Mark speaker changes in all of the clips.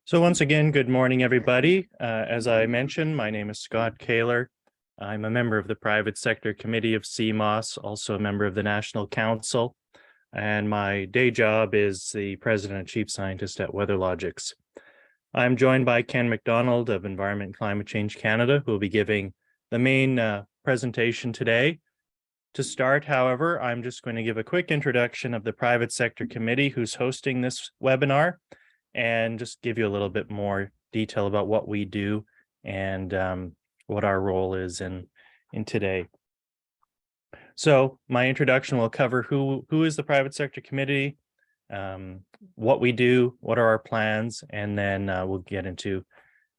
Speaker 1: So once again, good morning, everybody. As I mentioned, my name is Scott Kaler. I'm a member of the Private Sector Committee of CMOS, also a member of the National Council, and my day job is the President and Chief Scientist at WeatherLogics. I'm joined by Ken McDonald of Environment and Climate Change Canada, who will be giving the main presentation today. To start, however, I'm just going to give a quick introduction of the Private Sector Committee who's hosting this webinar, and just give you a little bit more detail about what we do and what our role is in today. So my introduction will cover who is the Private Sector Committee, what we do, what are our plans, and then we'll get into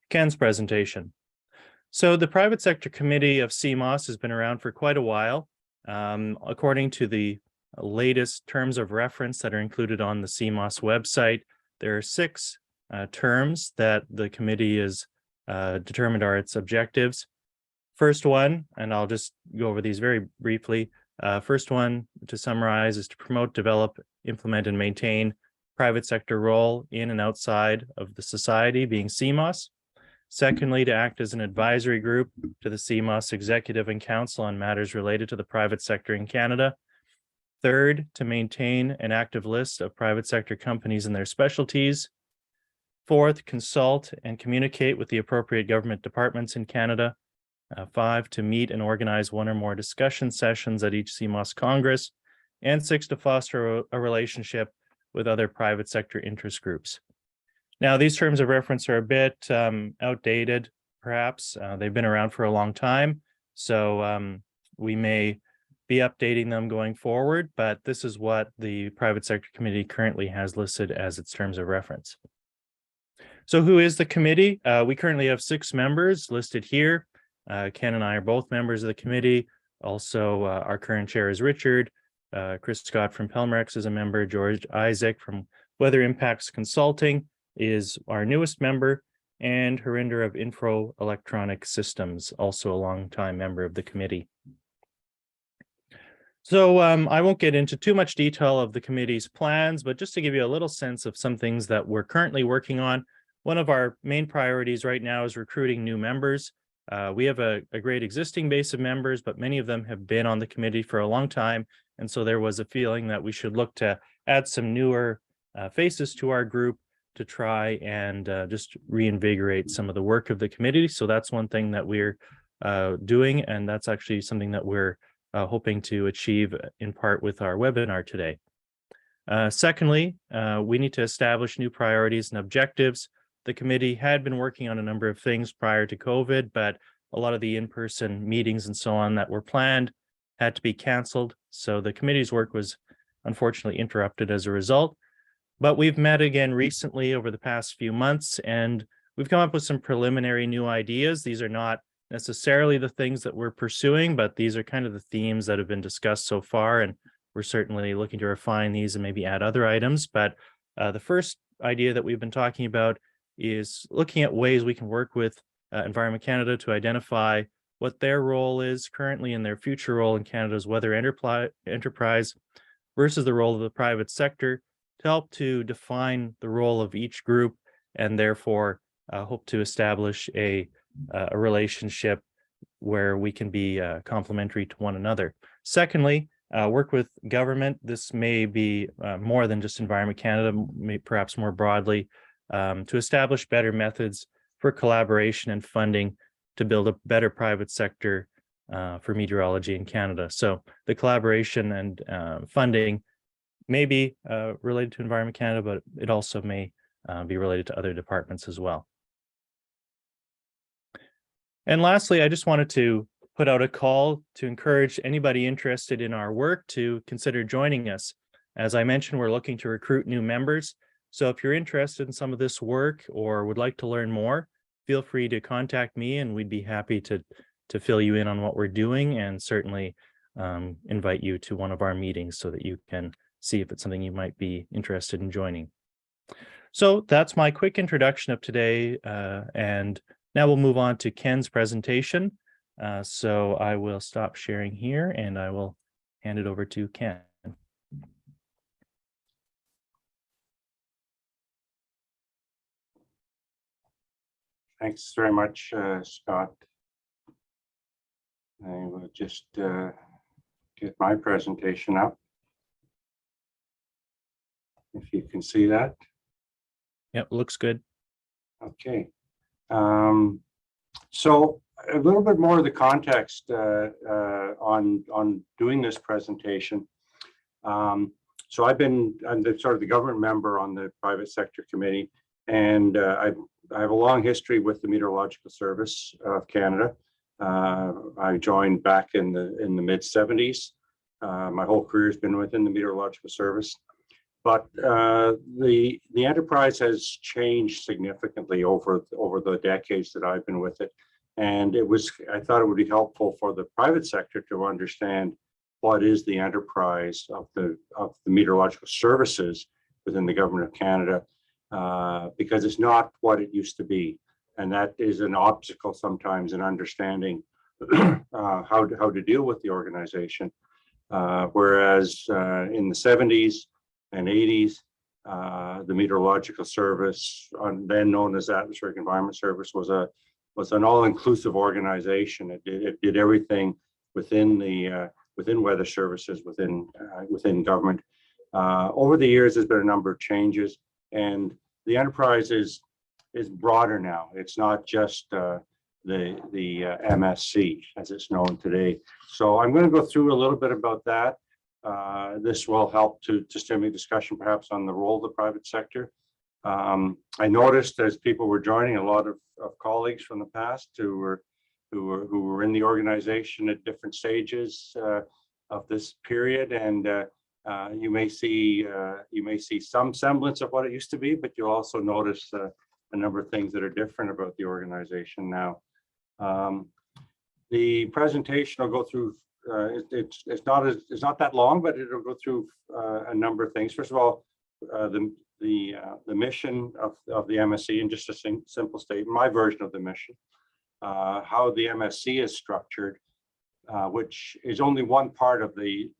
Speaker 1: Ken's presentation. So the Private Sector Committee of CMOS has been around for quite a while. According to the latest terms of reference that are included on the CMOS website, there are 6 terms that the committee is determined are its objectives. First one, and I'll just go over these very briefly. First one, to summarize, is to promote, develop, implement, and maintain private sector role in and outside of the society, being CMOS. Secondly, to act as an advisory group to the CMOS Executive and Council on matters related to the private sector in Canada. Third, to maintain an active list of private sector companies and their specialties. Fourth, consult and communicate with the appropriate government departments in Canada. 5, to meet and organize one or more discussion sessions at each CMOS Congress. And 6, to foster a relationship with other private sector interest groups. Now, these terms of reference are a bit outdated, perhaps. They've been around for a long time, so we may be updating them going forward, but this is what the Private Sector Committee currently has listed as its terms of reference. So who is the committee? We currently have 6 members listed here. Ken and I are both members of the committee. Also, our current chair is Richard. Chris Scott from Pelmerex is a member. George Isaac from Weather Impacts Consulting is our newest member, and Harinder of Info Electronic Systems, also a longtime member of the committee. So I won't get into too much detail of the committee's plans, but just to give you a little sense of some things that we're currently working on. One of our main priorities right now is recruiting new members. We have a great existing base of members, but many of them have been on the committee for a long time. And so there was a feeling that we should look to add some newer faces to our group to try and just reinvigorate some of the work of the committee. So that's one thing that we're doing, and that's actually something that we're hoping to achieve in part with our webinar today. Secondly, we need to establish new priorities and objectives. The committee had been working on a number of things prior to COVID, but a lot of the in-person meetings and so on that were planned had to be canceled. So the committee's work was unfortunately interrupted as a result. But we've met again recently over the past few months, and we've come up with some preliminary new ideas. These are not necessarily the things that we're pursuing, but these are kind of the themes that have been discussed so far, and we're certainly looking to refine these and maybe add other items. But the first idea that we've been talking about is looking at ways we can work with Environment Canada to identify what their role is currently and their future role in Canada's weather enterprise versus the role of the private sector, to help to define the role of each group and therefore hope to establish a relationship where we can be complementary to one another. Secondly, work with government. This may be more than just Environment Canada, perhaps more broadly, to establish better methods for collaboration and funding to build a better private sector for meteorology in Canada. So the collaboration and funding may be related to Environment Canada, but it also may be related to other departments as well. And lastly, I just wanted to put out a call to encourage anybody interested in our work to consider joining us. As I mentioned, we're looking to recruit new members. So if you're interested in some of this work or would like to learn more, feel free to contact me and we'd be happy to fill you in on what we're doing, and certainly invite you to one of our meetings so that you can see if it's something you might be interested in joining. So that's my quick introduction of today, and now we'll move on to Ken's presentation. So I will stop sharing here and I will hand it over to Ken.
Speaker 2: Thanks very much, Scott. I will just get my presentation up. If you can see that.
Speaker 1: Yep, looks good.
Speaker 2: Okay. So a little bit more of the context on doing this presentation. So I'm the government member on the private sector committee, and I have a long history with the Meteorological Service of Canada. I joined back in the mid 70s. My whole career has been within the Meteorological Service, but the enterprise has changed significantly over the decades that I've been with it, and I thought it would be helpful for the private sector to understand what is the enterprise of the meteorological services within the government of Canada, because it's not what it used to be. And that is an obstacle sometimes in understanding how to deal with the organization. Whereas in the 70s and 80s, the Meteorological Service, then known as Atmospheric Environment Service, was an all-inclusive organization. It did everything within weather services, within government. Over the years, there's been a number of changes, and the enterprise is broader now. It's not just the MSC as it's known today. So I'm going to go through a little bit about that. This will help to stimulate discussion perhaps on the role of the private sector. I noticed as people were joining, a lot of colleagues from the past who were in the organization at different stages of this period, and you may see some semblance of what it used to be, but you'll also notice a number of things that are different about the organization now. The presentation will go through. It's not that long, but it'll go through a number of things. First of all, the mission of the MSC, and just a simple statement, my version of the mission, how the MSC is structured, which is only one part of the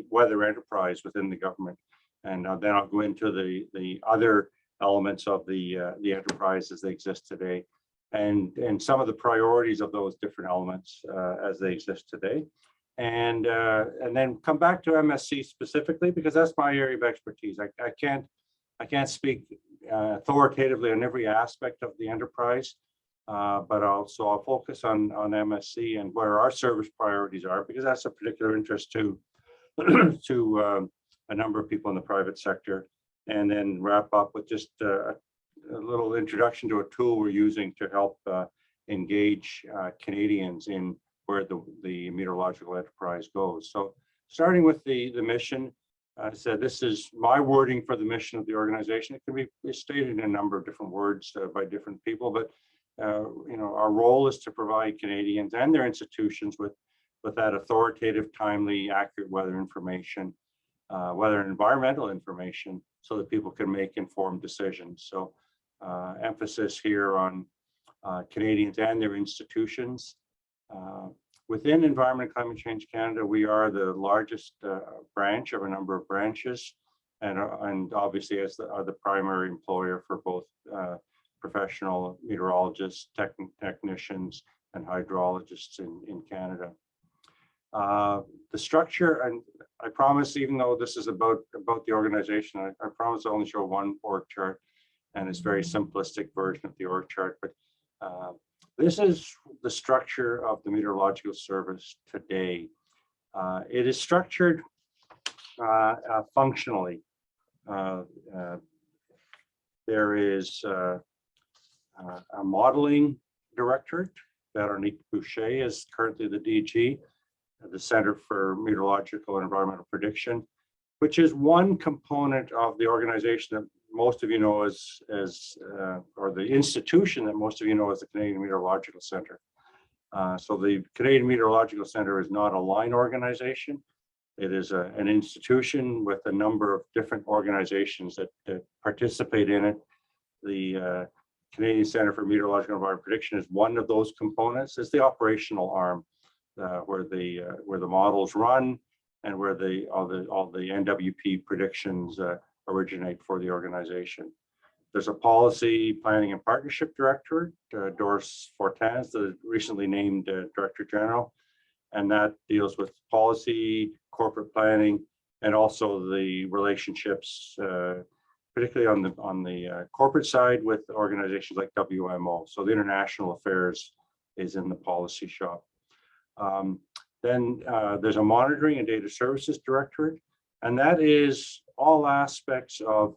Speaker 2: weather enterprise within the government, and then I'll go into the other elements of the enterprise as they exist today, and some of the priorities of those different elements as they exist today, and then come back to MSC specifically, because that's my area of expertise. I can't speak authoritatively on every aspect of the enterprise, but I'll focus on MSC and where our service priorities are, because that's of particular interest to a number of people in the private sector, and then wrap up with just a little introduction to a tool we're using to help engage Canadians in where the meteorological enterprise goes. So starting with the mission, I said this is my wording for the mission of the organization. It can be stated in a number of different words by different people, but our role is to provide Canadians and their institutions with that authoritative, timely, accurate weather information, weather and environmental information, so that people can make informed decisions. So emphasis here on Canadians and their institutions. Within Environment and Climate Change Canada, we are the largest branch of a number of branches, and obviously are the primary employer for both professional meteorologists, technicians, and hydrologists in Canada. The structure, and I promise, even though this is about the organization, I promise I only show one org chart, and it's a very simplistic version of the org chart, but this is the structure of the Meteorological Service today. It is structured functionally. There is a modeling directorate. Veronique Boucher is currently the DG, the Center for Meteorological and Environmental Prediction, which is one component of the organization that most of you know or the institution that most of you know as the Canadian Meteorological Centre. So the Canadian Meteorological Centre is not a line organization. It is an institution with a number of different organizations that participate in it. The Canadian Centre for Meteorological and Environmental Prediction is one of those components. It's the operational arm where the models run and where all the NWP predictions originate for the organization. There's a policy, planning and partnership directorate. Doris Fortin, the recently named Director General, and that deals with policy, corporate planning, and also the relationships, particularly on the corporate side with organizations like WMO. So the international affairs is in the policy shop. Then there's a monitoring and data services directorate, and that is all aspects of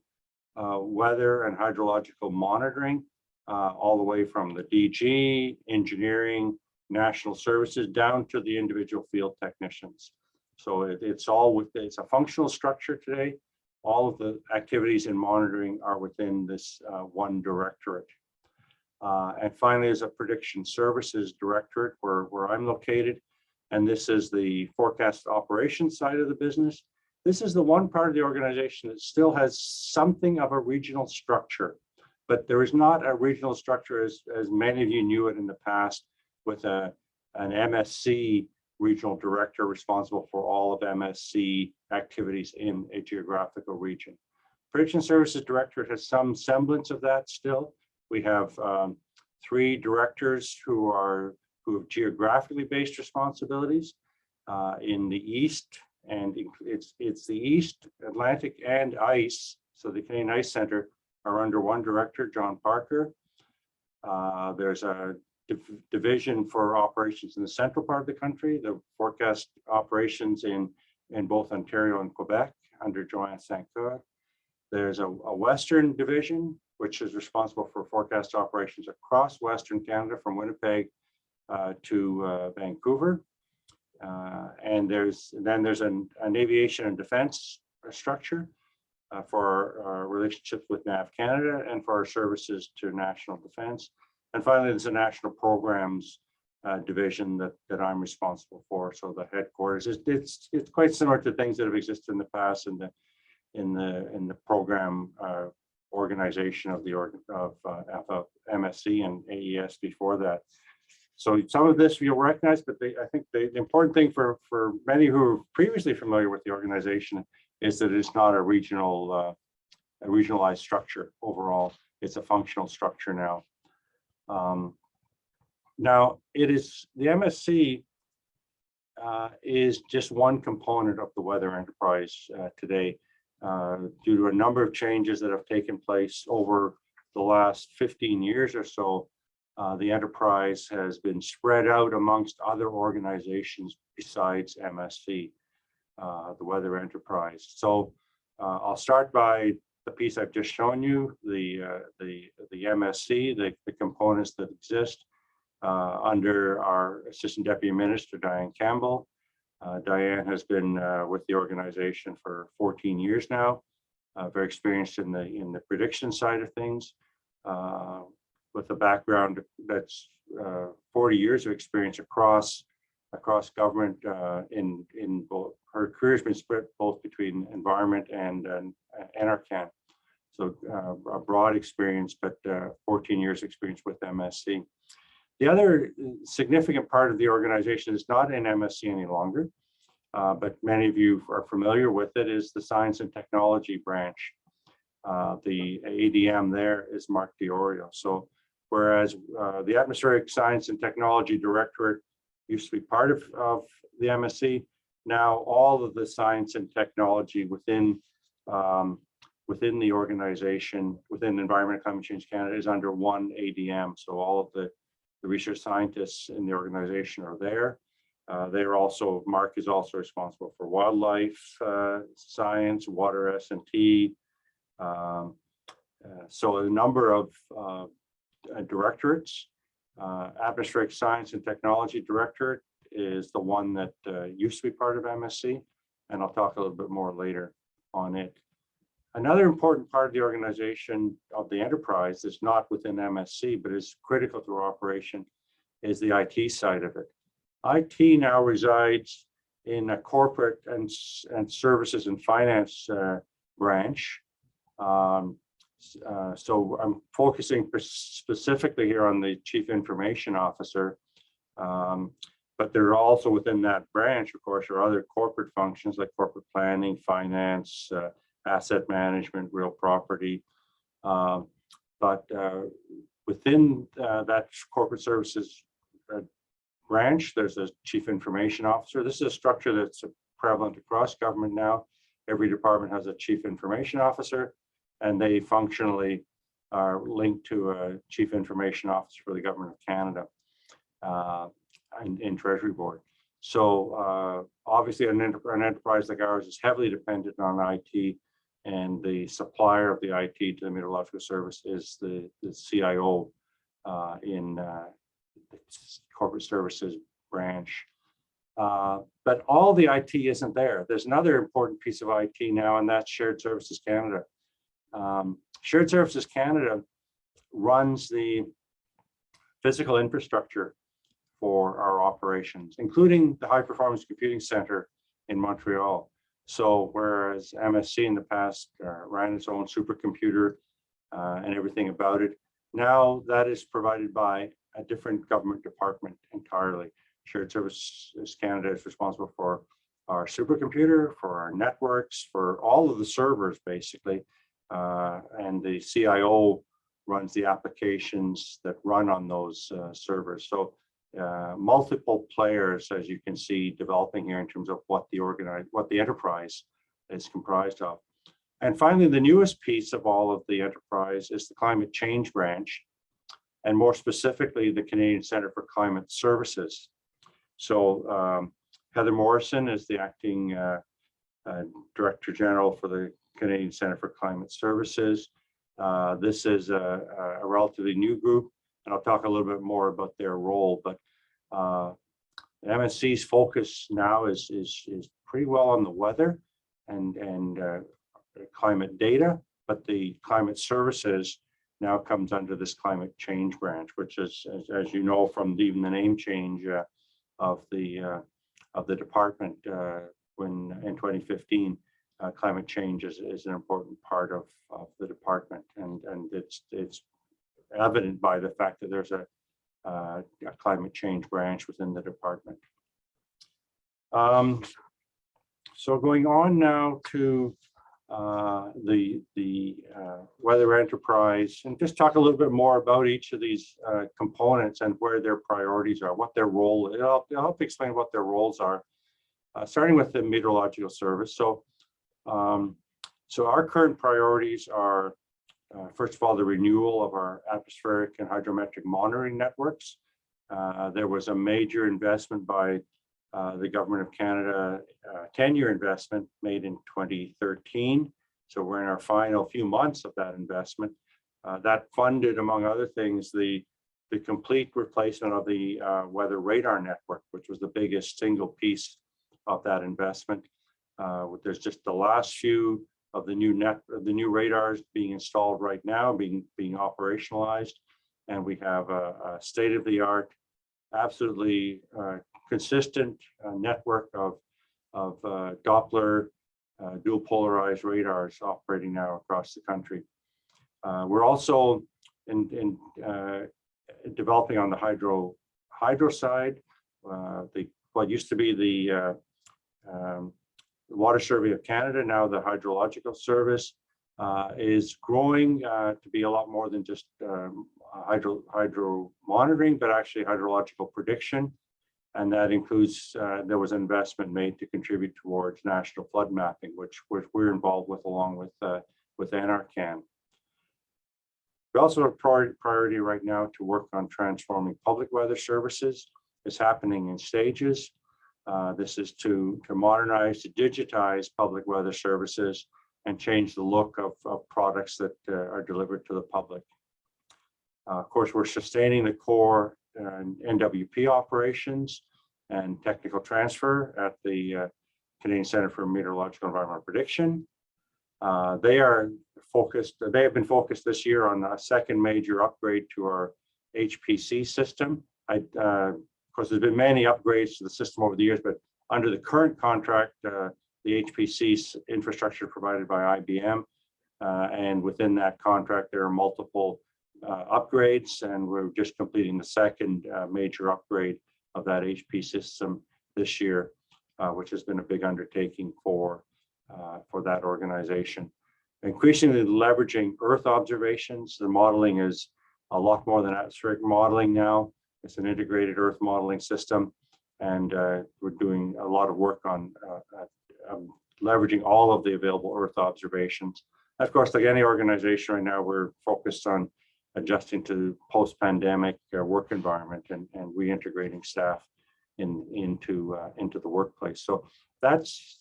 Speaker 2: weather and hydrological monitoring, all the way from the DG, engineering, national services, down to the individual field technicians. So it's a functional structure today. All of the activities in monitoring are within this one directorate. And finally, there's a prediction services directorate where I'm located. And this is the forecast operations side of the business. This is the one part of the organization that still has something of a regional structure, but there is not a regional structure as many of you knew it in the past, with an MSC regional director responsible for all of MSC activities in a geographical region. Prediction Services Directorate has some semblance of that still. We have 3 directors who have geographically based responsibilities in the East, and it's the East, Atlantic, and ICE. So the Canadian Ice Center are under one director, John Parker. There's a division for operations in the central part of the country, the forecast operations in both Ontario and Quebec under Joanne St. Clair. There's a Western division, which is responsible for forecast operations across Western Canada from Winnipeg to Vancouver. And there's an aviation and defense structure for our relationships with NAV Canada and for our services to national defense. And finally, there's a national programs division that I'm responsible for. So the headquarters it's quite similar to things that have existed in the past in the program organization of MSC and AES before that. So some of this you'll recognize, but I think the important thing for many who are previously familiar with the organization is that it's not a regionalized structure overall. It's a functional structure now. Now it is the MSC is just one component of the weather enterprise today, due to a number of changes that have taken place over the last 15 years or so. The enterprise has been spread out amongst other organizations besides MSC, the weather enterprise. So I'll start by the piece I've just shown you, the MSC, the components that exist under our Assistant Deputy Minister, Diane Campbell. Diane has been with the organization for 14 years now, very experienced in the prediction side of things, with a background that's 40 years of experience across government. In both her career has been split both between environment and NRCan. So a broad experience, but 14 years experience with MSC. The other significant part of the organization is not in MSC any longer, but many of you are familiar with it, is the Science and Technology branch. The ADM there is Mark Diorio. So whereas the Atmospheric Science and Technology Directorate used to be part of the MSC, now all of the science and technology within the organization, within Environment and Climate Change Canada, is under one ADM. So all of the research scientists in the organization are there. Mark is also responsible for wildlife science, water S&T. So a number of directorates. Atmospheric Science and Technology Directorate is the one that used to be part of MSC, and I'll talk a little bit more later on it. Another important part of the organization of the enterprise is not within MSC, but is critical to our operation, is the IT side of it. IT now resides in a corporate and services and finance branch. So I'm focusing specifically here on the Chief Information Officer, but there are also within that branch, of course, are other corporate functions like corporate planning, finance, asset management, real property. But within that corporate services branch, there's a chief information officer. This is a structure that's prevalent across government now. Every department has a chief information officer, and they functionally are linked to a chief information officer for the government of Canada in Treasury Board. So obviously an enterprise like ours is heavily dependent on IT, and the supplier of the IT to the Meteorological Service is the CIO in the corporate services branch. But all the IT isn't there. There's another important piece of IT now, and that's Shared Services Canada. Shared Services Canada runs the physical infrastructure for our operations, including the High Performance Computing Center in Montreal. So whereas MSC in the past ran its own supercomputer and everything about it, now that is provided by a different government department entirely. Shared Services Canada is responsible for our supercomputer, for our networks, for all of the servers basically, and the CIO runs the applications that run on those servers. So multiple players, as you can see, developing here in terms of what the enterprise is comprised of. And finally, the newest piece of all of the enterprise is the climate change branch, and more specifically, the Canadian Centre for Climate Services. So Heather Morrison is the acting Director General for the Canadian Centre for Climate Services. This is a relatively new group, and I'll talk a little bit more about their role, but MSC's focus now is pretty well on the weather and climate data, but the climate services now comes under this climate change branch, which is, as you know, from even the name change of the department when in 2015, climate change is an important part of the department, and it's evident by the fact that there's a climate change branch within the department. So going on now to the weather enterprise, and just talk a little bit more about each of these components and where their priorities are, what their role is. I'll help explain what their roles are, starting with the Meteorological Service. So our current priorities are, first of all, the renewal of our atmospheric and hydrometric monitoring networks. There was a major investment by the Government of Canada, 10-year investment made in 2013. So we're in our final few months of that investment. That funded, among other things, the complete replacement of the weather radar network, which was the biggest single piece of that investment. There's just the last few of the new radars being installed right now, being operationalized, and we have a state-of-the-art, absolutely consistent network of Doppler dual polarized radars operating now across the country. We're also in developing on the hydro side. What used to be the Water Survey of Canada, now the Hydrological Service, is growing to be a lot more than just hydro monitoring, but actually hydrological prediction. And that includes, there was an investment made to contribute towards national flood mapping, which we're involved with along with NRCan. We also have a priority right now to work on transforming public weather services. It's happening in stages. This is to modernize, to digitize public weather services and change the look of products that are delivered to the public. Of course, we're sustaining the core NWP operations and technical transfer at the Canadian Centre for Meteorological Environmental Prediction. They have been focused this year on a second major upgrade to our HPC system. Of course, there's been many upgrades to the system over the years, but under the current contract, the HPC infrastructure provided by IBM, and within that contract, there are multiple upgrades, and we're just completing the second major upgrade of that HP system this year, which has been a big undertaking for that organization. increasingly leveraging Earth observations. The modeling is a lot more than atmospheric modeling now. It's an integrated Earth modeling system, and we're doing a lot of work on leveraging all of the available Earth observations. Of course, like any organization right now, we're focused on adjusting to post-pandemic work environment and reintegrating staff into the workplace. So that's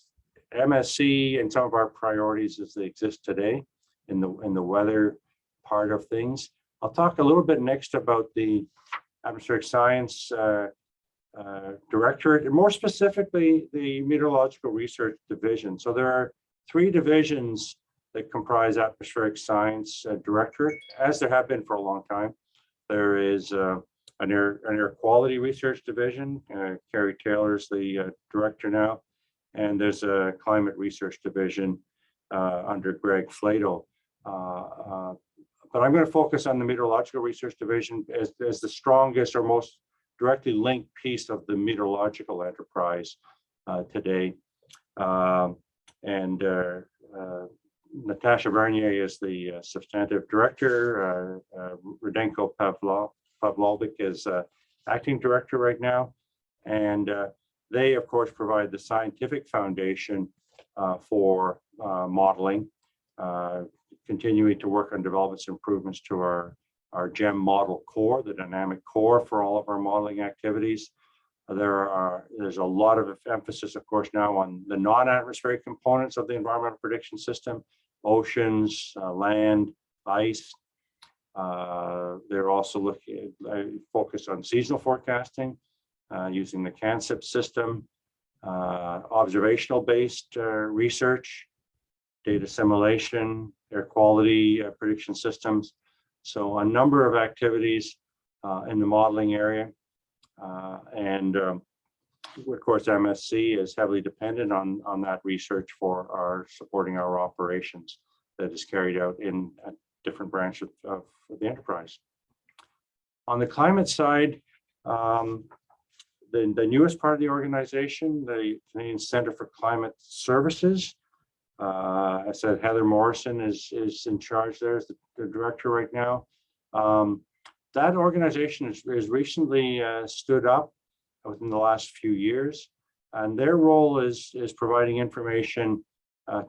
Speaker 2: MSc and some of our priorities as they exist today in the weather part of things. I'll talk a little bit next about the atmospheric science directorate, and more specifically the meteorological research division. So there are 3 divisions that comprise atmospheric science directorate, as there have been for a long time. There is an air quality research division. Carrie Taylor's the director now, and there's a climate research division under Greg Flato. But I'm going to focus on the meteorological research division as the strongest or most directly linked piece of the meteorological enterprise today. Natasha Bernier is the substantive director. Rudenko Pavlovic is acting director right now. And they, of course, provide the scientific foundation for modeling, continuing to work on developments and improvements to our GEM model core, the dynamic core for all of our modeling activities. There's a lot of emphasis, of course, now on the non-atmospheric components of the environmental prediction system, oceans, land, ice. They're also focused on seasonal forecasting using the CANSIP system, observational-based research, data assimilation, air quality prediction systems. So a number of activities in the modeling area. Of course, MSc is heavily dependent on that research for supporting our operations that is carried out in different branches of the enterprise. On the climate side, the newest part of the organization, the Canadian Centre for Climate Services. I said Heather Morrison is in charge there as the director right now. That organization is recently stood up within the last few years, and their role is providing information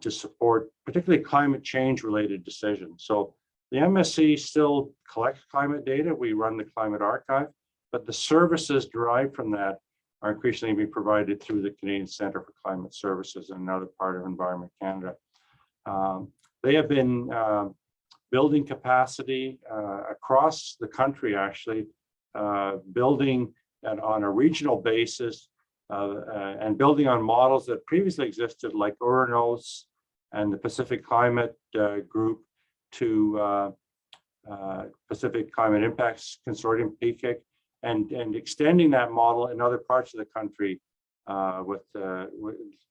Speaker 2: to support particularly climate change related decisions. So the MSc still collects climate data. We run the climate archive, but the services derived from that are increasingly being provided through the Canadian Centre for Climate Services and another part of Environment Canada. They have been building capacity across the country, actually, building on a regional basis and building on models that previously existed, like URANOS and the Pacific Climate Group to Pacific Climate Impacts Consortium, PCIC, and extending that model in other parts of the country, with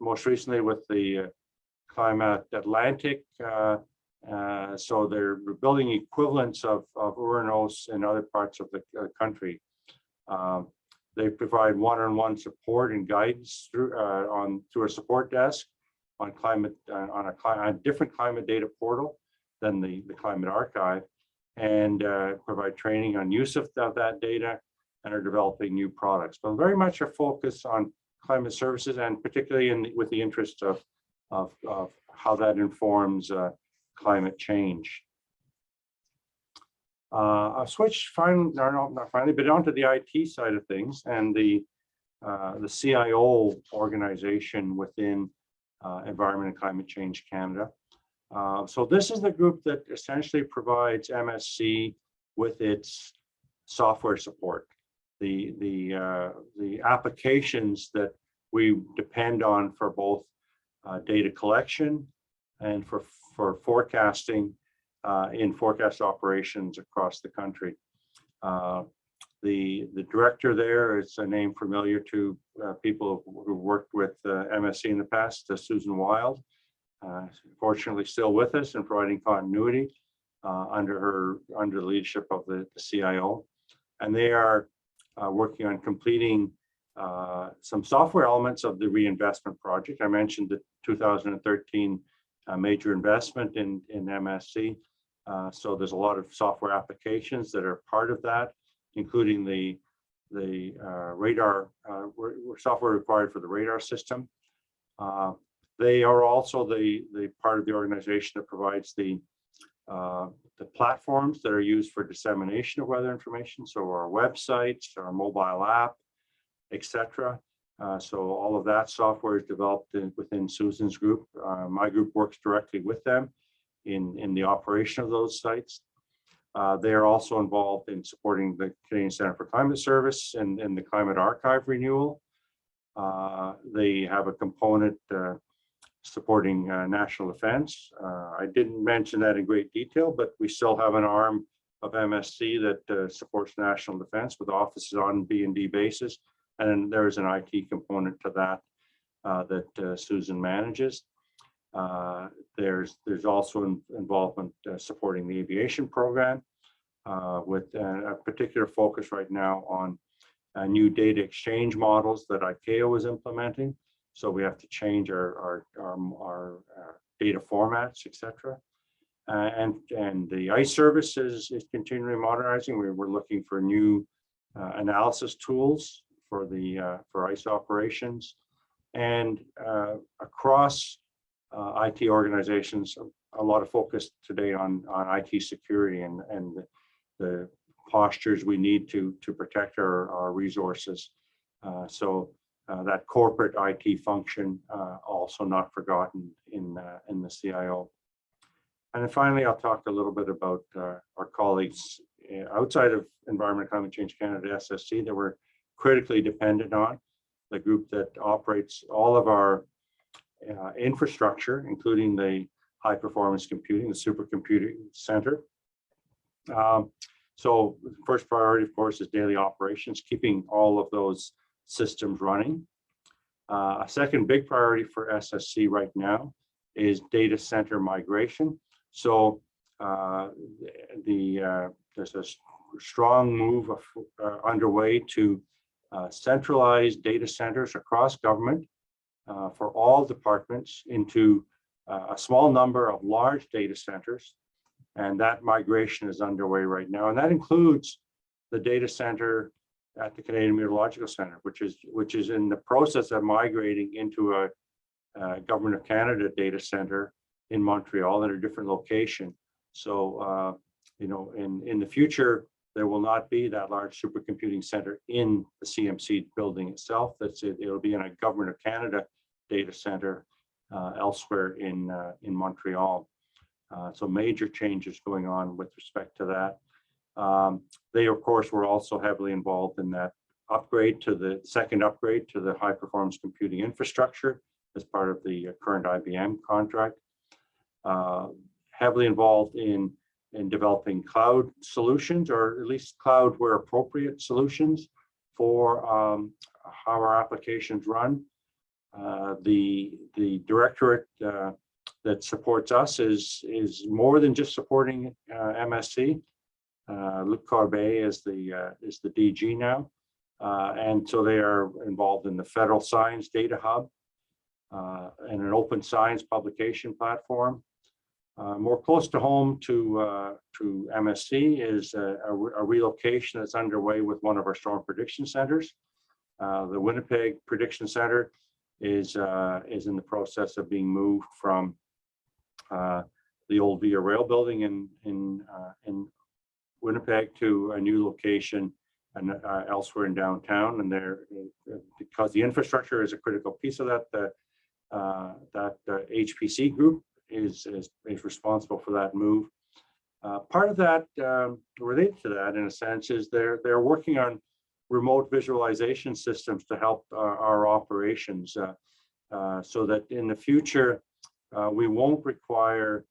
Speaker 2: most recently with the Climate Atlantic. So they're building equivalents of URANOS in other parts of the country. They provide one-on-one support and guidance through a support desk on climate on a different climate data portal than the climate archive, and provide training on use of that data, and are developing new products. But very much a focus on climate services, and particularly with the interest of how that informs climate change. I'll switch not finally, but onto the IT side of things, and the CIO organization within Environment and Climate Change Canada. So this is the group that essentially provides MSc with its software support, the applications that we depend on for both data collection and for forecasting in forecast operations across the country. The director there is a name familiar to people who worked with MSc in the past, Susan Wild. Fortunately still with us and providing continuity under the leadership of the CIO. And they are working on completing some software elements of the reinvestment project. I mentioned the 2013 a major investment in MSC. So there's a lot of software applications that are part of that, including the radar software required for the radar system. They are also the part of the organization that provides the platforms that are used for dissemination of weather information. So our websites, our mobile app, etc. So all of that software is developed within Susan's group. My group works directly with them in the operation of those sites. They are also involved in supporting the Canadian Centre for Climate Service and the Climate Archive renewal. They have a component supporting national defense. I didn't mention that in great detail, but we still have an arm of MSC that supports national defense with offices on B&D bases. And then there's an IT component to that that Susan manages. There's also involvement supporting the aviation program with a particular focus right now on new data exchange models that ICAO is implementing. So we have to change our data formats, etc. And the ICE service is continually modernizing. We're looking for new analysis tools for ICE operations, and across IT organizations, a lot of focus today on IT security and the postures we need to protect our resources. So that corporate IT function also not forgotten in the CIO. And then finally, I'll talk a little bit about our colleagues outside of Environment Climate Change Canada, SSC, that we're critically dependent on, the group that operates all of our infrastructure, including the high performance computing, the supercomputing center. So the first priority, of course, is daily operations, keeping all of those systems running. A second big priority for SSC right now is data center migration. So there's a strong move underway to centralize data centers across government for all departments into a small number of large data centers. And that migration is underway right now. And that includes the data center at the Canadian Meteorological Centre, which is in the process of migrating into a Government of Canada data center in Montreal at a different location. So, you know, in the future, there will not be that large supercomputing center in the CMC building itself. It'll be in a Government of Canada data center elsewhere in Montreal. So major changes going on with respect to that. They, of course, were also heavily involved in that second upgrade to the high performance computing infrastructure as part of the current IBM contract. Heavily involved in developing cloud solutions, or at least cloud where appropriate solutions for how our applications run. The directorate that supports us is more than just supporting MSC. Luc Corbet is the DG now, and so they are involved in the Federal Science Data Hub and an open science publication platform. More close to home to MSC is a relocation that's underway with one of our storm prediction centers. The Winnipeg Prediction Center is in the process of being moved from the old Via Rail building in Winnipeg to a new location and elsewhere in downtown. And there, because the infrastructure is a critical piece of that, that HPC group is responsible for that move. Part of that related to that, in a sense, is they're working on remote visualization systems to help our operations, so that in the future we won't require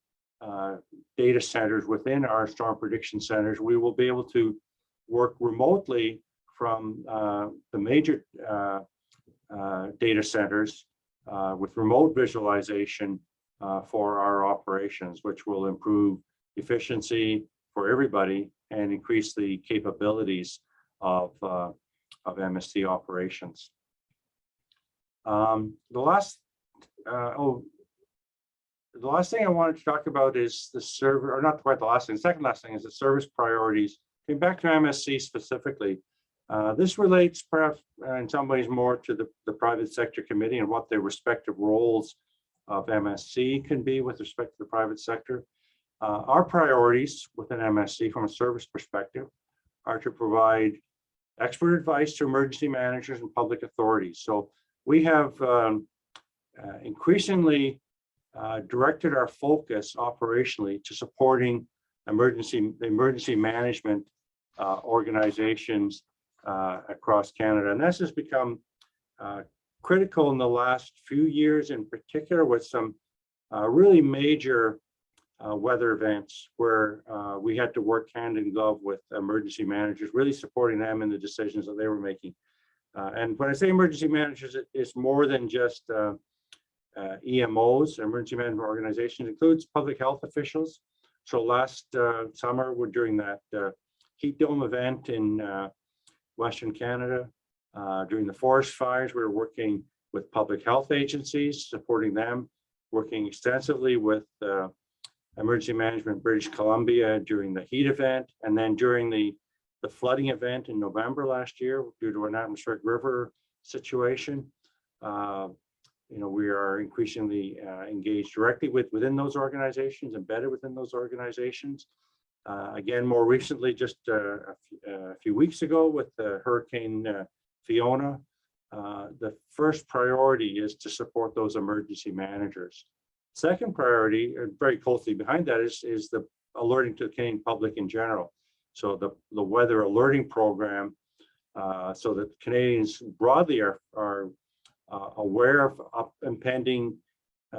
Speaker 2: data centers within our storm prediction centers. We will be able to work remotely from the major data centers with remote visualization for our operations, which will improve efficiency for everybody and increase the capabilities of MSC operations. The the last thing I wanted to talk about is the server, or not quite the last thing. The second last thing is the service priorities. Coming back to MSC specifically, this relates perhaps in some ways more to the private sector committee and what their respective roles of MSC can be with respect to the private sector. Our priorities within MSC from a service perspective are to provide expert advice to emergency managers and public authorities. So we have increasingly directed our focus operationally to supporting emergency management organizations across Canada. And this has become critical in the last few years, in particular with some really major weather events where we had to work hand in glove with emergency managers, really supporting them in the decisions that they were making. And when I say emergency managers, it's more than just EMOs, emergency management organizations, includes public health officials. So last summer, during that heat dome event in Western Canada, during the forest fires, we were working with public health agencies, supporting them, working extensively with emergency management British Columbia during the heat event, and then during the flooding event in November last year due to an atmospheric river situation. We are increasingly engaged directly within those organizations, embedded within those organizations. Again, more recently, just a few weeks ago with Hurricane Fiona, the first priority is to support those emergency managers. Second priority, very closely behind that, is the alerting to the Canadian public in general. So the weather alerting program, so that Canadians broadly are aware of impending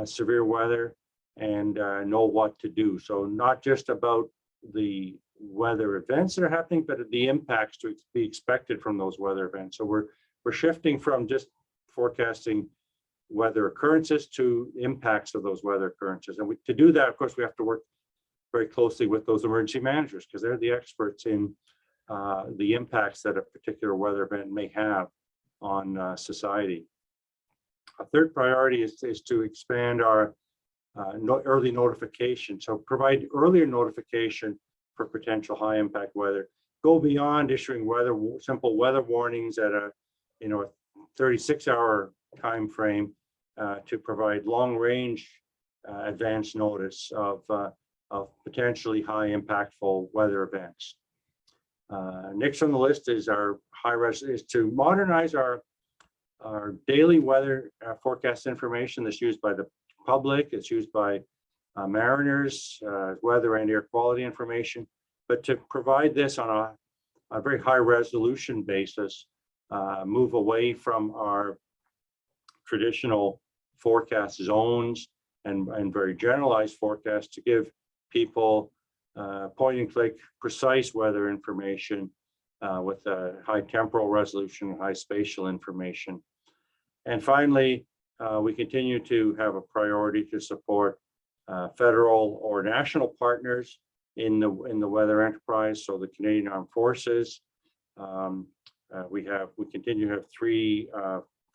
Speaker 2: severe weather and know what to do. So not just about the weather events that are happening, but the impacts to be expected from those weather events. So we're shifting from just forecasting weather occurrences to impacts of those weather occurrences. And to do that, of course, we have to work very closely with those emergency managers because they're the experts in the impacts that a particular weather event may have on society. A third priority is to expand our early notification. So provide earlier notification for potential high impact weather. Go beyond issuing simple weather warnings at a 36-hour time frame to provide long range advance notice of potentially high impactful weather events. Next on the list is is to modernize our daily weather forecast information that's used by the public, it's used by mariners, weather and air quality information, but to provide this on a very high resolution basis, move away from our traditional forecast zones and very generalized forecasts to give people point and click precise weather information with a high temporal resolution, high spatial information. And finally, we continue to have a priority to support federal or national partners in the weather enterprise. So the Canadian Armed Forces, we continue to have 3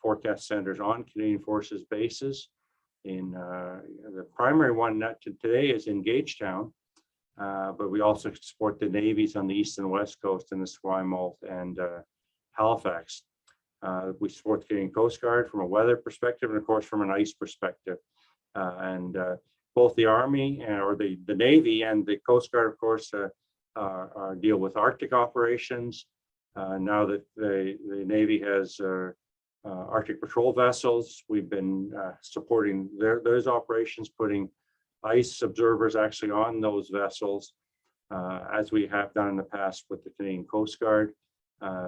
Speaker 2: forecast centers on Canadian Forces bases. In the primary one today is in Gagetown, but we also support the navies on the east and west coast in the Esquimalt and Halifax. We support the Canadian Coast Guard from a weather perspective and of course from an ice perspective. And both the Army or the Navy and the Coast Guard, of course, deal with Arctic operations. Now that the Navy has Arctic patrol vessels, we've been supporting those operations, putting ice observers actually on those vessels, as we have done in the past with the Canadian Coast Guard,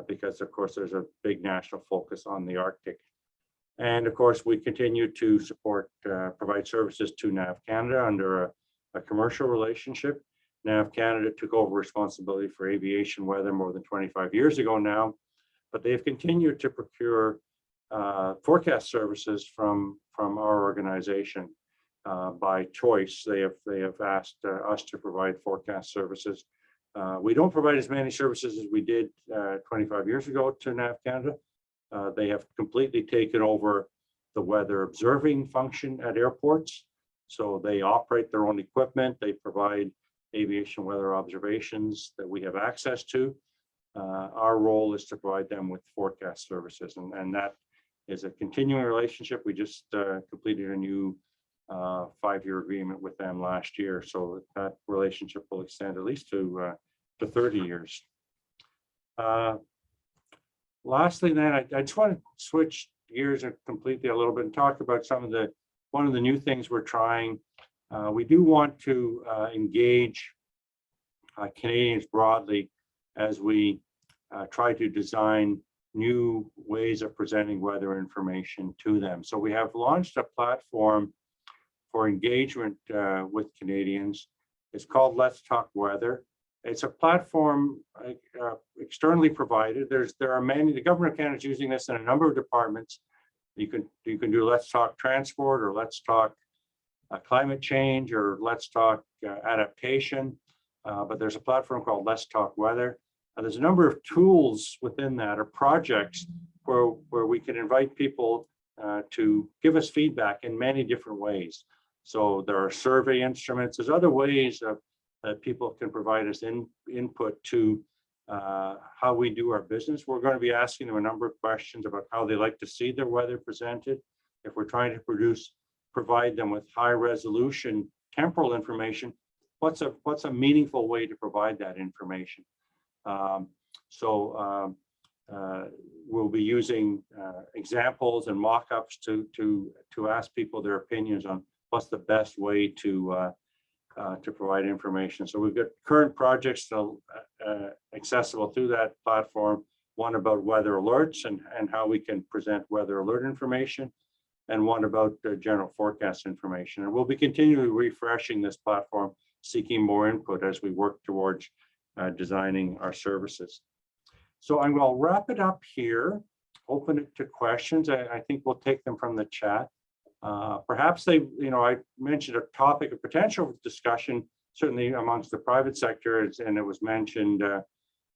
Speaker 2: because of course there's a big national focus on the Arctic. And of course we continue to support, provide services to NAV Canada under a commercial relationship. NAV Canada took over responsibility for aviation weather more than 25 years ago now, but they've continued to procure forecast services from our organization by choice. They have asked us to provide forecast services. We don't provide as many services as we did 25 years ago to NAV Canada. They have completely taken over the weather observing function at airports. So they operate their own equipment. They provide aviation weather observations that we have access to. Our role is to provide them with forecast services, and that is a continuing relationship. We just completed a new 5-year agreement with them last year, so that relationship will extend at least to 30 years. Lastly, then, I just want to switch gears completely a little bit and talk about one of the new things we're trying. We do want to engage Canadians broadly as we try to design new ways of presenting weather information to them. So we have launched a platform for engagement with Canadians. It's called Let's Talk Weather. It's a platform externally provided. There are many. The government of Canada is using this in a number of departments. You can do Let's Talk Transport, or Let's Talk climate change, or Let's Talk adaptation. But there's a platform called Let's Talk Weather. There's a number of tools within that, or projects where we can invite people to give us feedback in many different ways. So there are survey instruments. There's other ways that people can provide us input to how we do our business. We're going to be asking them a number of questions about how they like to see their weather presented. If we're trying to provide them with high resolution temporal information, what's a meaningful way to provide that information? We'll be using examples and mock-ups to ask people their opinions on what's the best way to provide information. So we've got current projects still accessible through that platform. One about weather alerts and how we can present weather alert information, and one about general forecast information. And we'll be continually refreshing this platform, seeking more input as we work towards designing our services. So I'm going to wrap it up here, open it to questions. I think we'll take them from the chat. Perhaps I mentioned a topic of potential discussion, certainly amongst the private sector, and it was mentioned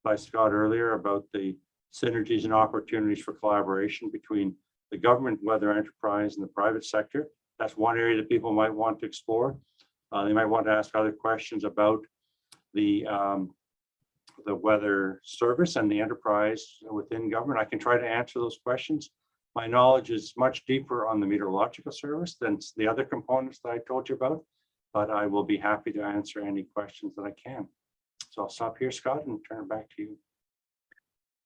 Speaker 2: by Scott earlier about the synergies and opportunities for collaboration between the government weather enterprise and the private sector. That's one area that people might want to explore. They might want to ask other questions about the weather service and the enterprise within government. I can try to answer those questions. My knowledge is much deeper on the meteorological service than the other components that I told you about, but I will be happy to answer any questions that I can. So I'll stop here, Scott, and turn it back to you.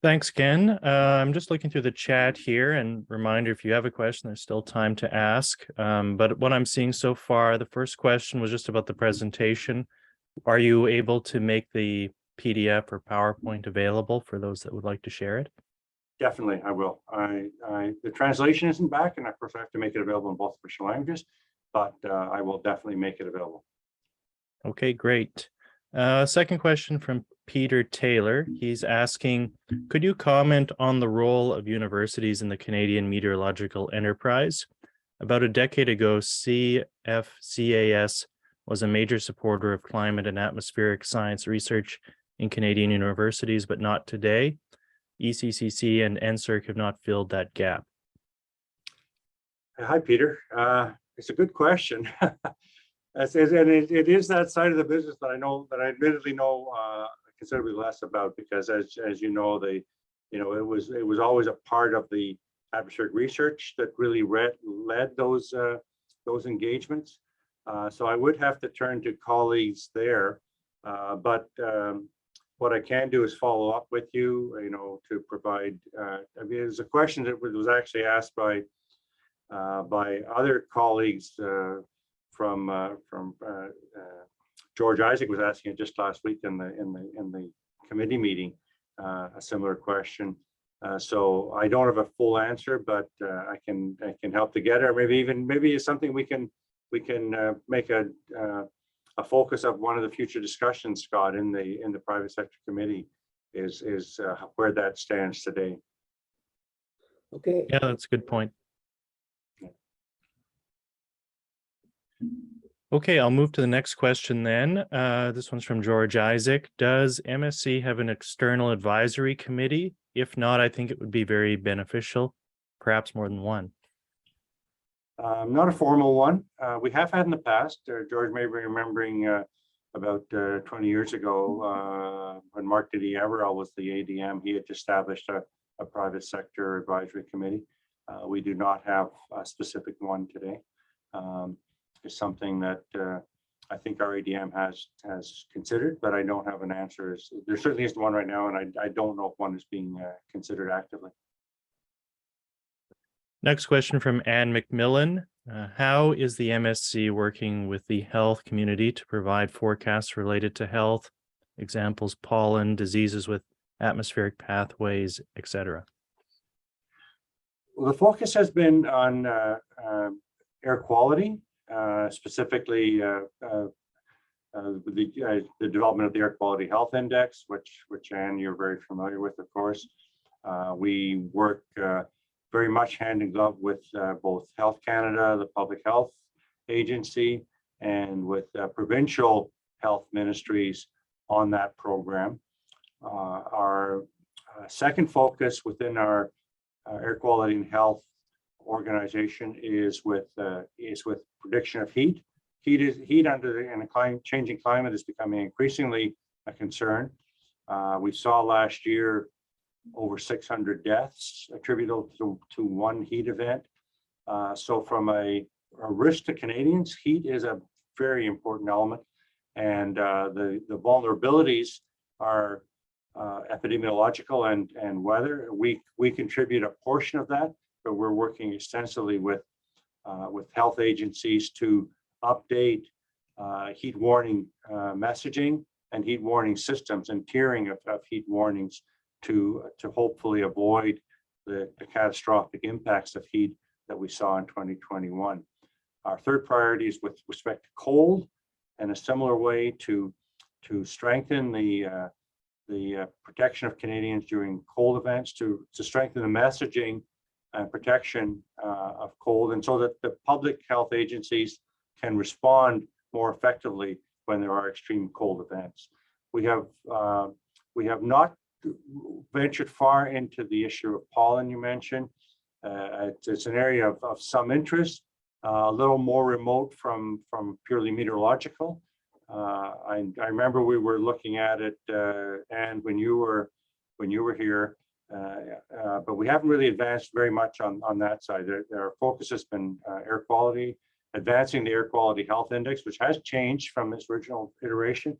Speaker 1: Thanks, Ken. I'm just looking through the chat here, and reminder, if you have a question, there's still time to ask. But what I'm seeing so far, the first question was just about the presentation. Are you able to make the PDF or PowerPoint available for those that would like to share it?
Speaker 2: Definitely, I will. The translation isn't back, and of course I have to make it available in both official languages, but I will definitely make it available.
Speaker 1: Okay, great. Second question from Peter Taylor. He's asking, could you comment on the role of universities in the Canadian meteorological enterprise? About a decade ago, CFCAS was a major supporter of climate and atmospheric science research in Canadian universities, but not today. ECCC and NSERC have not filled that gap.
Speaker 2: Hi, Peter. It's a good question. It is that side of the business that I admittedly know considerably less about, because as you know, it was always a part of the atmospheric research that really led those engagements. So I would have to turn to colleagues there, but what I can do is follow up with you, to provide. I mean, it was a question that was actually asked by other colleagues from George Isaac was asking it just last week in the committee meeting, a similar question. So I don't have a full answer, but I can help to get it. Or maybe it's something we can make a focus of one of the future discussions, Scott, in the private sector committee is where that stands today.
Speaker 3: Okay.
Speaker 1: Yeah, that's a good point. Okay, I'll move to the next question then. This one's from George Isaac. Does MSC have an external advisory committee? If not, I think it would be very beneficial, perhaps more than one.
Speaker 2: Not a formal one. We have had in the past. George may be remembering about 20 years ago when Mark Didier was the ADM, he had established a private sector advisory committee. We do not have a specific one today. It's something that I think our ADM has considered, but I don't have an answer. There certainly isn't one right now, and I don't know if one is being considered actively.
Speaker 1: Next question from Anne McMillan. How is the MSC working with the health community to provide forecasts related to health, examples, pollen, diseases with atmospheric pathways, etc.?
Speaker 2: Well, the focus has been on air quality, specifically the development of the Air Quality Health Index, which Anne, you're very familiar with, of course. We work very much hand in glove with both Health Canada, the Public Health Agency, and with provincial health ministries on that program. Our second focus within our air quality and health organization is with prediction of heat. Heat under a changing climate is becoming increasingly a concern. We saw last year over 600 deaths attributable to one heat event. So from a risk to Canadians, heat is a very important element, and the vulnerabilities are epidemiological and weather. We contribute a portion of that, but we're working extensively with health agencies to update heat warning messaging and heat warning systems and tiering of heat warnings to hopefully avoid the catastrophic impacts of heat that we saw in 2021. Our third priority is with respect to cold, and a similar way to strengthen the protection of Canadians during cold events, to strengthen the messaging and protection of cold, and so that the public health agencies can respond more effectively when there are extreme cold events. We have not ventured far into the issue of pollen you mentioned. It's an area of some interest, a little more remote from purely meteorological. I remember we were looking at it, and when you were here, but we haven't really advanced very much on that side. Our focus has been air quality, advancing the Air Quality Health Index, which has changed from its original iteration,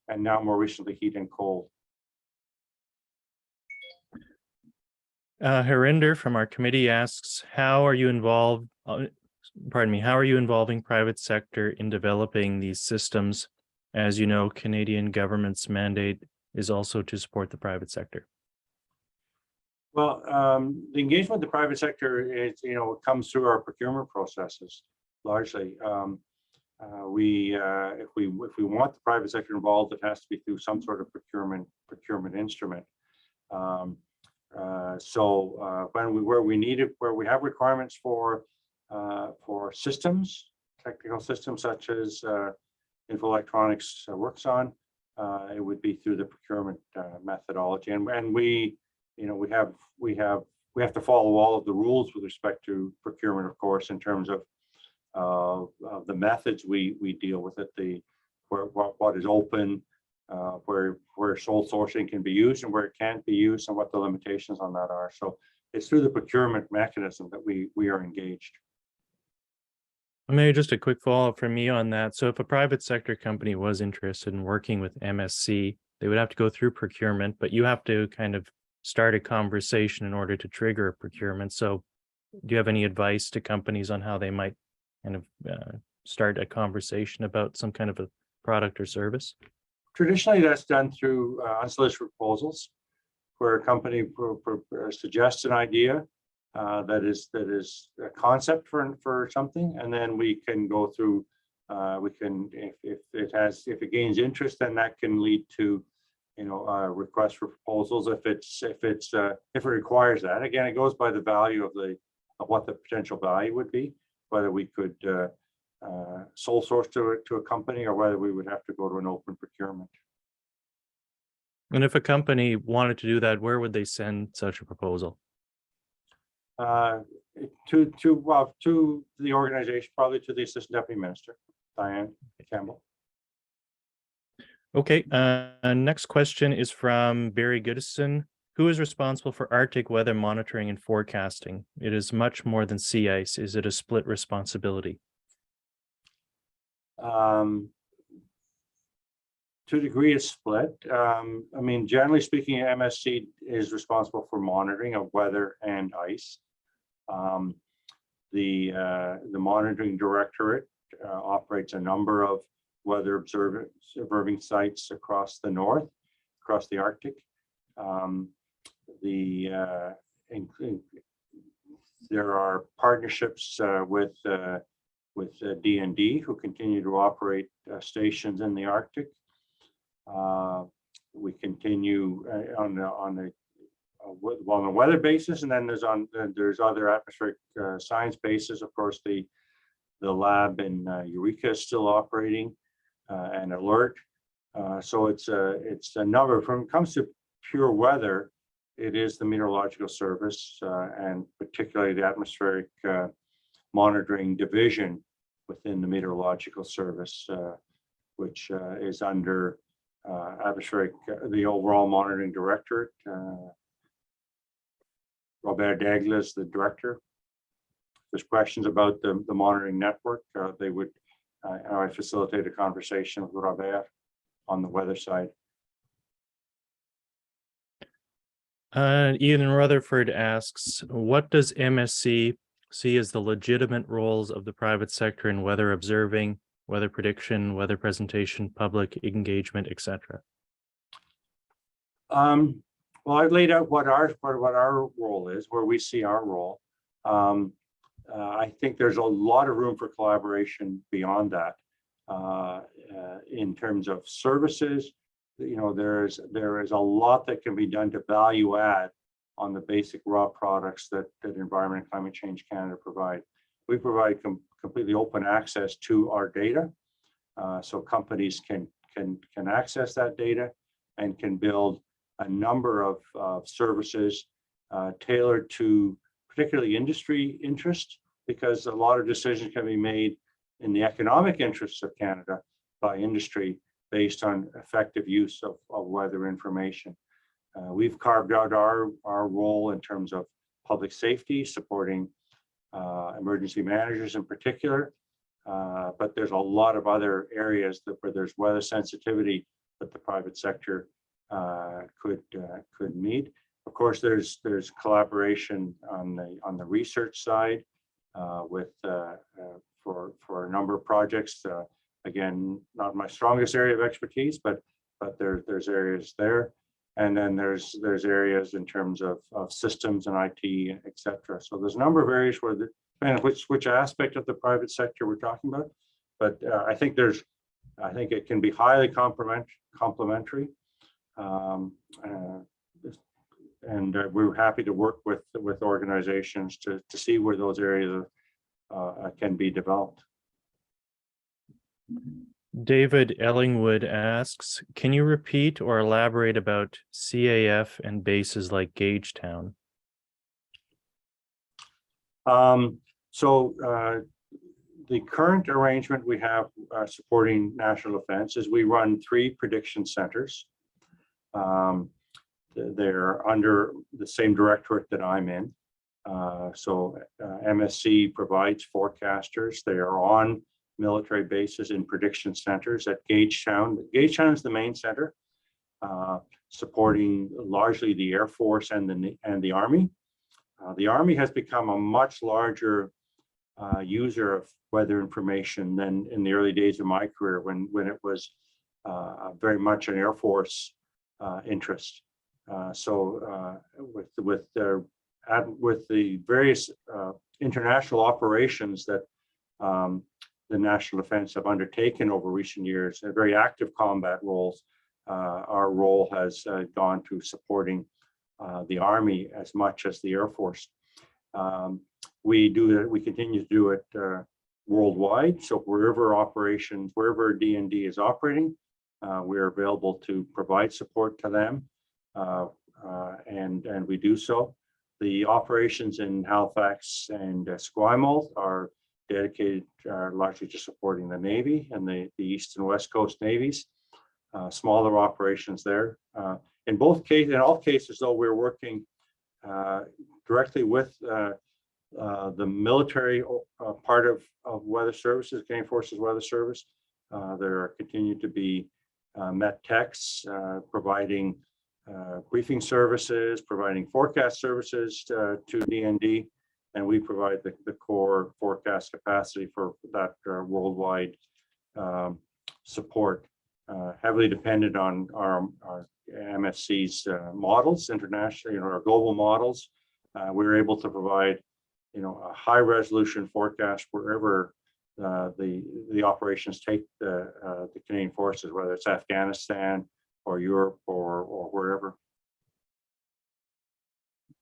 Speaker 2: and now more recently heat and cold.
Speaker 1: Harinder from our committee asks, how are you involving private sector in developing these systems? As you know, Canadian government's mandate is also to support the private sector.
Speaker 2: Well, the engagement with the private sector is, it comes through our procurement processes largely. If we want the private sector involved, it has to be through some sort of procurement instrument. Where we have requirements for systems, technical systems such as Infoelectronics works on, it would be through the procurement methodology, and we have to follow all of the rules with respect to procurement, of course, in terms of the methods we deal with it, what is open, where sole sourcing can be used and where it can't be used, and what the limitations on that are. So it's through the procurement mechanism that we are engaged.
Speaker 1: Maybe just a quick follow-up from me on that. So if a private sector company was interested in working with MSC, they would have to go through procurement, but you have to kind of start a conversation in order to trigger a procurement. So do you have any advice to companies on how they might kind of start a conversation about some kind of a product or service?
Speaker 2: Traditionally, that's done through unsolicited proposals, where a company suggests an idea that is a concept for something, and then we can go through. If it gains interest, then that can lead to a request for proposals. If it requires that, again, it goes by the value of what the potential value would be, whether we could sole source to a company or whether we would have to go to an open procurement.
Speaker 1: And if a company wanted to do that, where would they send such a proposal?
Speaker 2: to the organization, probably to the Assistant Deputy Minister, Diane Campbell.
Speaker 1: Okay, next question is from Barry Goodison. Who is responsible for Arctic weather monitoring and forecasting? It is much more than sea ice. Is it a split responsibility?
Speaker 2: To a degree, it's split. I mean, generally speaking, MSC is responsible for monitoring of weather and ice. The monitoring directorate operates a number of weather observing sites across the north, across the Arctic. There are partnerships with D&D, who continue to operate stations in the Arctic. We continue on a weather basis, and then there's other atmospheric science bases. Of course, the lab in Eureka is still operating, and Alert. So it's a number. When it comes to pure weather, it is the Meteorological Service, and particularly the Atmospheric Monitoring Division within the Meteorological Service, which is under the overall monitoring directorate. Robert Daigle is the director. If there's questions about the monitoring network, I facilitate a conversation with Robert on the weather side.
Speaker 1: Ian Rutherford asks, what does MSC see as the legitimate roles of the private sector in weather observing, weather prediction, weather presentation, public engagement, etc.?
Speaker 2: Well, I've laid out what our role is, where we see our role. I think there's a lot of room for collaboration beyond that. In terms of services, there is a lot that can be done to value add on the basic raw products that Environment and Climate Change Canada provide. We provide completely open access to our data, so companies can access that data and can build a number of services tailored to particularly industry interest, because a lot of decisions can be made in the economic interests of Canada by industry based on effective use of weather information. We've carved out our role in terms of public safety, supporting emergency managers in particular, but there's a lot of other areas where there's weather sensitivity that the private sector could meet. Of course, there's collaboration on the research side for a number of projects. Again, not my strongest area of expertise, but there's areas there. And then there's areas in terms of systems and IT, et cetera. So there's a number of areas where, depending on which aspect of the private sector we're talking about. But I think it can be highly complementary. And we're happy to work with organizations to see where those areas can be developed.
Speaker 1: David Ellingwood asks, can you repeat or elaborate about CAF and bases like Gagetown?
Speaker 2: The current arrangement we have supporting national defense is we run 3 prediction centers. They're under the same directorate that I'm in. MSC provides forecasters. They are on military bases in prediction centers at Gagetown. Gagetown is the main center, supporting largely the Air Force and the Army. The Army has become a much larger user of weather information than in the early days of my career, when it was very much an Air Force interest. With the various international operations that the national defense have undertaken over recent years, and very active combat roles, our role has gone to supporting the Army as much as the Air Force. We continue to do it worldwide. So wherever D&D is operating, we're available to provide support to them, and we do so. The operations in Halifax and Esquimalt are dedicated largely to supporting the Navy and the East and West Coast Navies. Smaller operations there. In all cases, though, we're working directly with the military part of Weather Services, Canadian Forces Weather Service. There continue to be Met techs providing briefing services, providing forecast services to DND, and we provide the core forecast capacity for that worldwide support. Heavily dependent on our MSC's models internationally, our global models. We're able to provide, a high resolution forecast wherever the operations take the Canadian Forces, whether it's Afghanistan or Europe or wherever.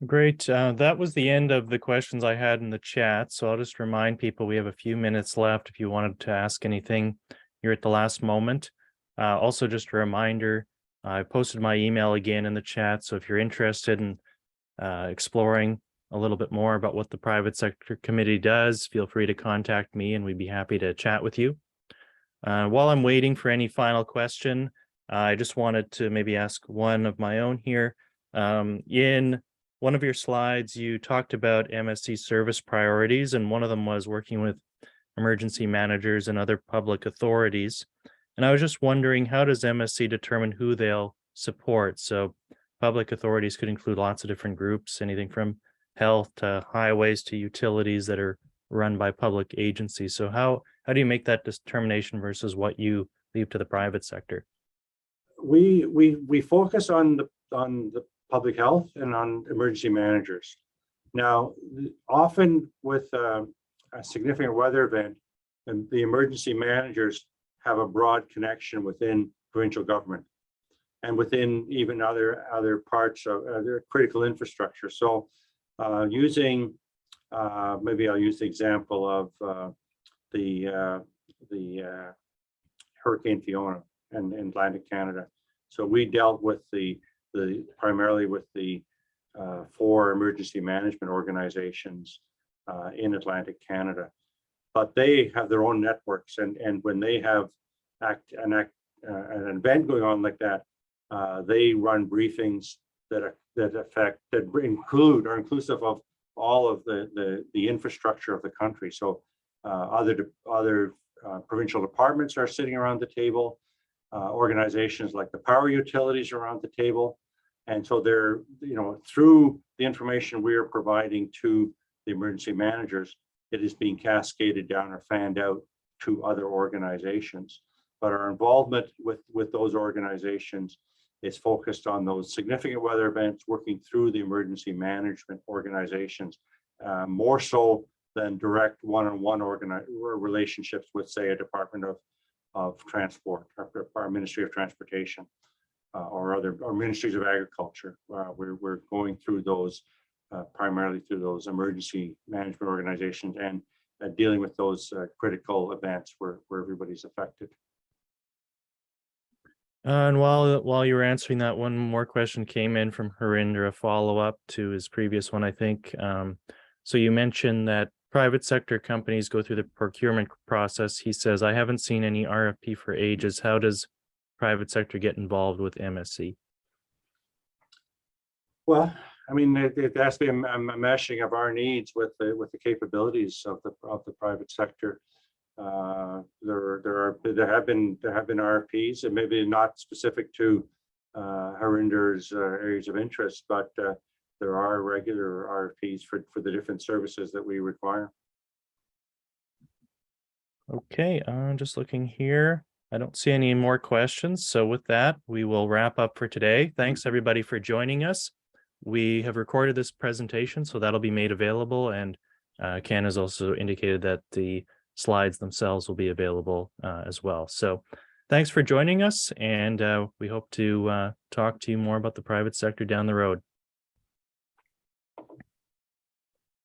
Speaker 1: Great. That was the end of the questions I had in the chat. So I'll just remind people we have a few minutes left if you wanted to ask anything here at the last moment. Also, just a reminder, I posted my email again in the chat. So if you're interested in exploring a little bit more about what the Private Sector Committee does, feel free to contact me and we'd be happy to chat with you. While I'm waiting for any final question, I just wanted to maybe ask one of my own here. In one of your slides, you talked about MSC service priorities, and one of them was working with emergency managers and other public authorities. And I was just wondering, how does MSC determine who they'll support? So public authorities could include lots of different groups, anything from health to highways to utilities that are run by public agencies. So how do you make that determination versus what you leave to the private sector?
Speaker 2: We focus on the public health and on emergency managers. Now, often with a significant weather event, and the emergency managers have a broad connection within provincial government and within even other parts of their critical infrastructure. So using, maybe I'll use the example of the Hurricane Fiona in Atlantic Canada. So we dealt with primarily with the 4 emergency management organizations in Atlantic Canada, but they have their own networks, and when they have an event going on like that, they run briefings that include or inclusive of all of the infrastructure of the country. So other provincial departments are sitting around the table, organizations like the power utilities are around the table. And so they're, through the information we are providing to the emergency managers, it is being cascaded down or fanned out to other organizations. But our involvement with those organizations is focused on those significant weather events, working through the emergency management organizations, more so than direct one-on-one relationships with, say, a Department of Transport, our Ministry of Transportation, or Ministries of Agriculture. We're going through those primarily through those emergency management organizations and dealing with those critical events where everybody's affected.
Speaker 1: And while you were answering that, one more question came in from Harinder, a follow-up to his previous one, I think. So you mentioned that private sector companies go through the procurement process. He says, I haven't seen any RFP for ages. How does private sector get involved with MSC?
Speaker 2: Well, I mean, it has to be a meshing of our needs with the capabilities of the private sector. There have been RFPs, and maybe not specific to Harinder's areas of interest, but there are regular RFPs for the different services that we require. Okay,
Speaker 1: just looking here. I don't see any more questions. So with that, we will wrap up for today. Thanks everybody for joining us. We have recorded this presentation, so that'll be made available. And Ken has also indicated that the slides themselves will be available as well. So thanks for joining us, and we hope to talk to you more about the private sector down the road.